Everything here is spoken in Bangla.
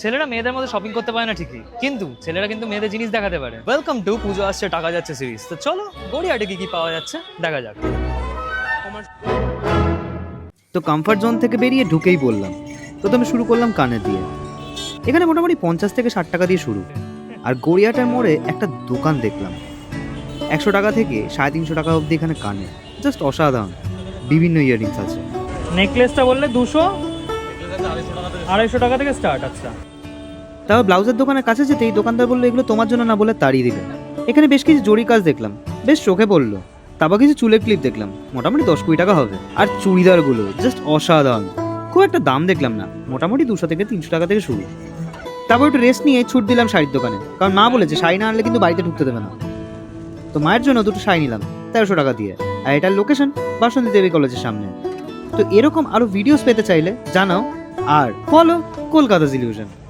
ছেলেরা মেয়েদের মধ্যে শপিং করতে পারে না ঠিকই, কিন্তু ছেলেরা কিন্তু মেয়েদের জিনিস দেখাতে পারে। ওয়েলকাম টু পুজো আসছে টাকা যাচ্ছে সিরিজ। তো চলো গড়িয়াহাটে কি কি পাওয়া যাচ্ছে দেখা যাক। তো কমফর্ট জোন থেকে বেরিয়ে ঢুকেই বললাম। প্রথমে শুরু করলাম কানের দিয়ে। এখানে মোটামুটি 50 থেকে 60 টাকা দিয়ে শুরু। আর গড়িয়াহাটের মোড়ে একটা দোকান দেখলাম, 100 টাকা থেকে 350 টাকা অবধি এখানে কানে, জাস্ট অসাধারণ। বিভিন্ন ইয়ারিংস আছে। নেকলেসটা বললে 200, 250 টাকা থেকে স্টার্ট। আচ্ছা, তারপর ব্লাউজের দোকানের কাছে যেতেই দোকানদার বললো এগুলো তোমার জন্য না, বলে তাড়িয়ে দিলেন। এখানে বেশ কিছু জরি কাজ দেখলাম, বেশ চোখে পড়লো। তারপর কিছু চুলের ক্লিপ দেখলাম, মোটামুটি 10-20 টাকা হবে। আর চুড়িদারগুলো জাস্ট অসাধারণ, খুব একটা দাম দেখলাম না, মোটামুটি 200 থেকে 300 টাকা থেকে শুরু। তারপর একটু রেস্ট নিয়ে ছুট দিলাম শাড়ির দোকানে, কারণ মা বলেছে শাড়ি না আনলে কিন্তু বাড়িতে ঢুকতে দেবে না। তো মায়ের জন্য দুটো শাড়ি নিলাম 1300 টাকা দিয়ে। আর এটার লোকেশন বাসন্তী দেবী কলেজের সামনে। তো এরকম আরো ভিডিওস পেতে চাইলে জানাও, আর ফলো কলকাতা জিলিউশন।